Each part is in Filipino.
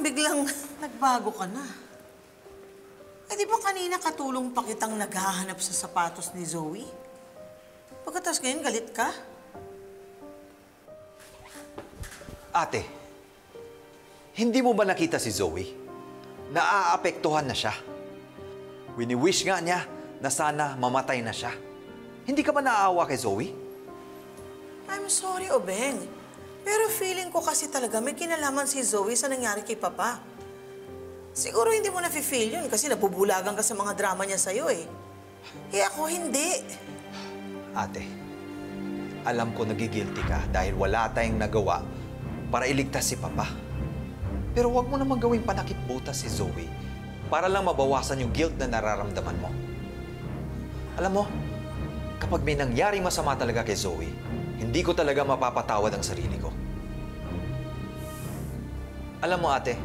biglang nagbago ka na? Eh, di ba kanina katulong pa kitang naghahanap sa sapatos ni Zoe? Pagkatapos ngayon, galit ka? Ate, hindi mo ba nakita si Zoe? Naaapektuhan na siya. Wini-wish nga niya na sana mamatay na siya. Hindi ka ba naaawa kay Zoe? I'm sorry, Obeng. Pero feeling ko kasi talaga may kinalaman si Zoe sa nangyari kay Papa. Siguro hindi mo na-feel yun kasi nabubulagan ka sa mga drama niya sa'yo eh. Eh ako hindi. Ate, alam ko nagigilty ka dahil wala tayong nagawa para iligtas si Papa. Pero huwag mo naman gawing panakip-butas si Zoe para lang mabawasan yung guilt na nararamdaman mo. Alam mo, kapag may nangyaring masama talaga kay Zoe, hindi ko talaga mapapatawad ang sarili ko. Alam mo, ate,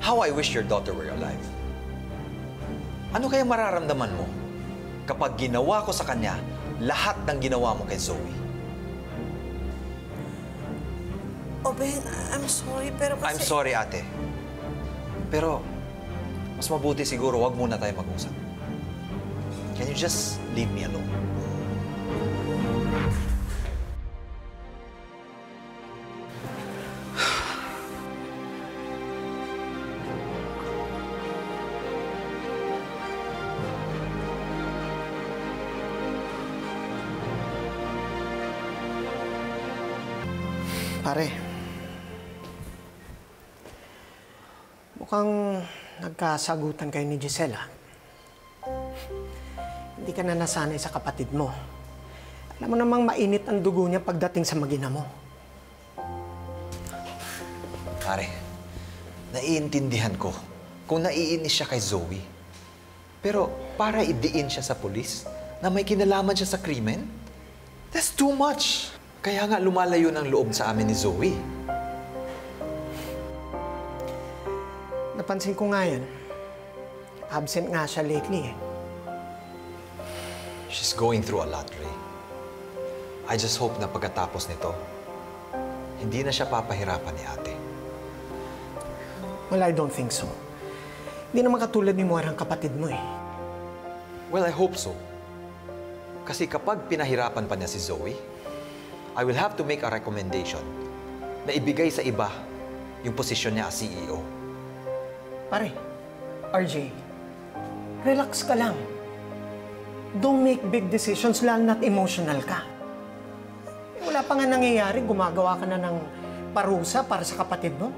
how I wish your daughter were alive. Ano kaya mararamdaman mo kapag ginawa ko sa kanya lahat ng ginawa mo kay Zoe? Obeng, I'm sorry, pero kasi... I'm sorry, ate. Pero, mas mabuti siguro wag muna tayo mag-usap. Can you just leave me alone? Pare, mukhang nagkasagutan kayo ni Giselle, ha? Hindi ka na nasanay sa kapatid mo. Alam mo namang mainit ang dugo niya pagdating sa mag-ina mo. Pare, naiintindihan ko kung naiinis siya kay Zoe. Pero para idiin siya sa pulis na may kinalaman siya sa krimen, that's too much. Kaya nga lumalayo ng loob sa amin ni Zoe. Napansin ko nga yan. Absent nga siya lately, eh. She's going through a lot, Ray. I just hope na pagkatapos nito, hindi na siya papahirapan ni ate. Well, I don't think so. Hindi naman katulad ni Moira ang kapatid mo, eh. Well, I hope so. Kasi kapag pinahirapan pa niya si Zoe, I will have to make a recommendation na ibigay sa iba yung posisyon niya as CEO. Pare, RJ, relax ka lang. Don't make big decisions, lalo na't emotional ka. Wala pa nga nangyayari, gumagawa ka na ng parusa para sa kapatid mo.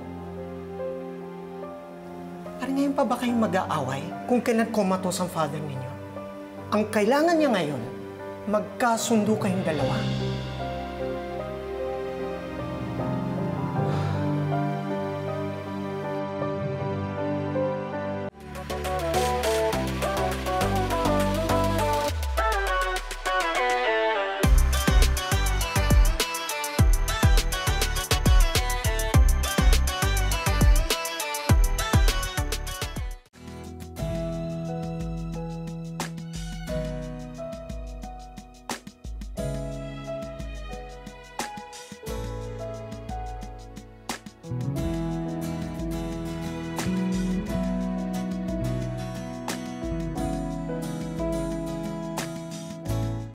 Pare, ngayon pa ba kayong mag-aaway kung kailan comatose ang father ninyo? Ang kailangan niya ngayon, magkasundo kayong dalawa.